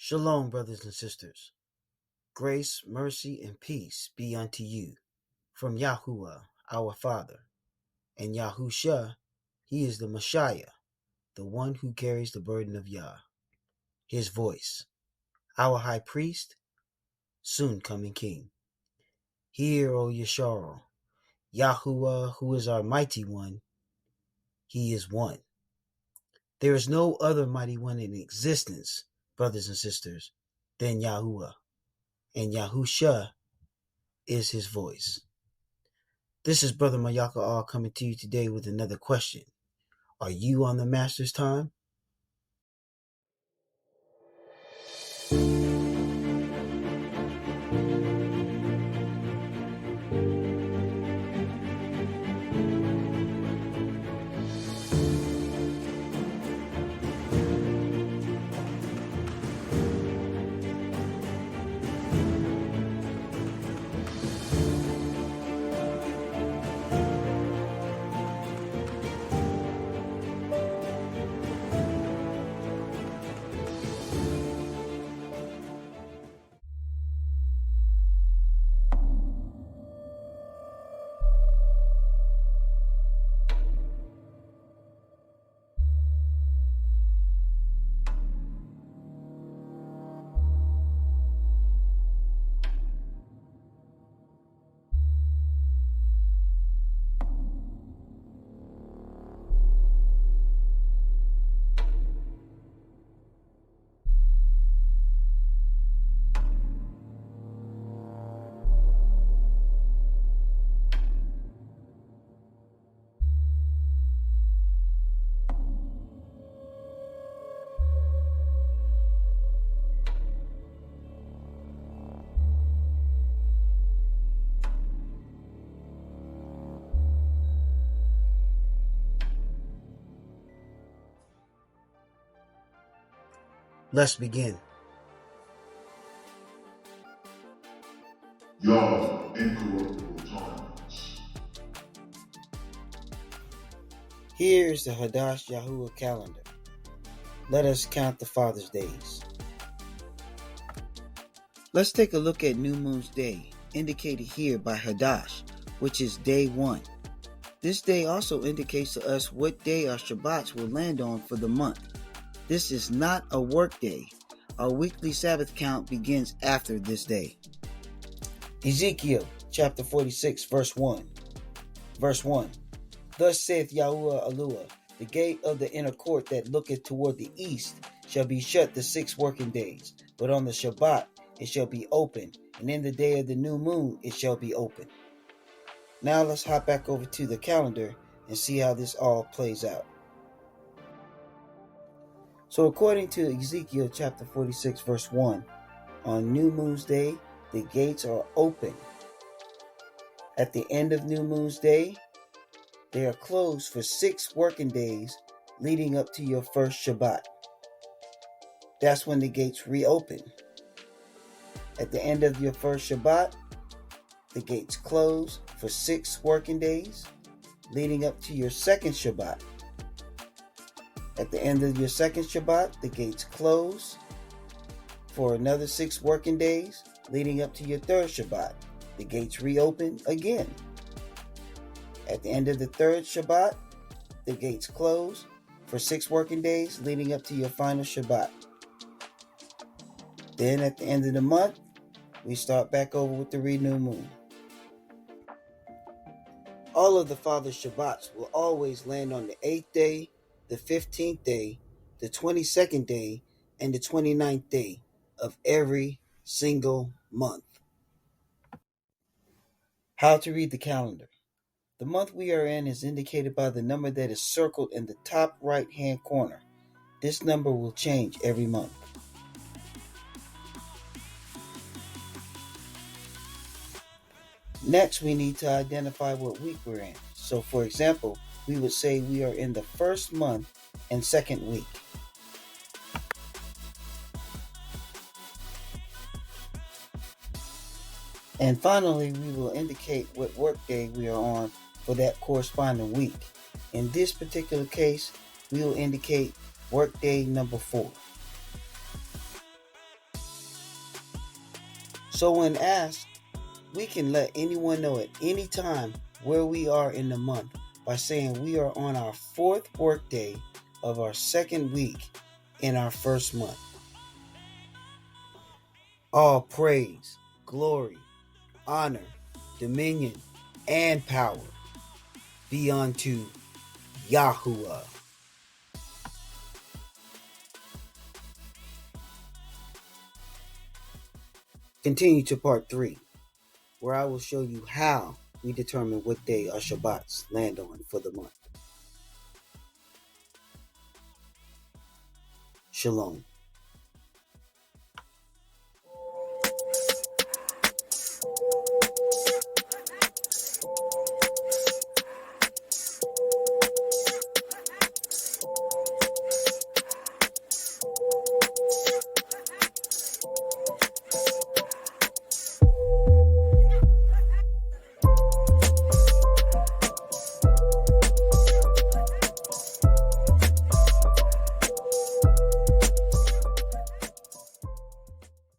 Shalom, brothers and sisters. Grace, mercy, and peace be unto you from Yahuwah, our Father, and Yahusha, he is the Messiah, the one who carries the burden of Yah, his voice, our high priest, soon coming king. Hear, O Yasharal, Yahuwah, who is our mighty one, he is one. There is no other mighty one in existence, brothers and sisters, than Yahuwah, and Yahusha is his voice. This is Brother YAHUAH'S coming to you today with another question. Are you on the Master's time? Let's begin. Yah's incorruptible times. Here's the Hadash Yahuwah calendar. Let us count the Father's days. Let's take a look at New Moon's Day, indicated here by Hadash, which is day 1. This day also indicates to us what day our Shabbats will land on for the month. This is not a work day. Our weekly Sabbath count begins after this day. Ezekiel chapter 46 verse 1. Verse 1. Thus saith Yahuwah Eluah, the gate of the inner court that looketh toward the east shall be shut the 6 working days, but on the Shabbat it shall be open, and in the day of the new moon it shall be open. Now let's hop back over to the calendar and see how this all plays out. So according to Ezekiel chapter 46 verse 1, on New Moon's Day, the gates are open. At the end of New Moon's Day, they are closed for 6 working days leading up to your first Shabbat. That's when the gates reopen. At the end of your first Shabbat, the gates close for 6 working days leading up to your second Shabbat. At the end of your second Shabbat, the gates close for another 6 working days leading up to your third Shabbat. The gates reopen again. At the end of the third Shabbat, the gates close for 6 working days leading up to your final Shabbat. Then at the end of the month, we start back over with the renew moon. All of the Father's Shabbats will always land on the 8th day, the 15th day, the 22nd day, and the 29th day of every single month. How to read the calendar. The month we are in is indicated by the number that is circled in the top right-hand corner. This number will change every month. Next, we need to identify what week we're in. So, for example, we would say we are in the first month and second week. And finally, we will indicate what workday we are on for that corresponding week. In this particular case, we will indicate workday number 4. So when asked, we can let anyone know at any time where we are in the month by saying we are on our 4th workday of our 2nd week in our 1st month. All praise, glory, honor, dominion, and power be unto Yahuwah. Continue to part 3, where I will show you how we determine what day our Shabbats land on for the month. Shalom.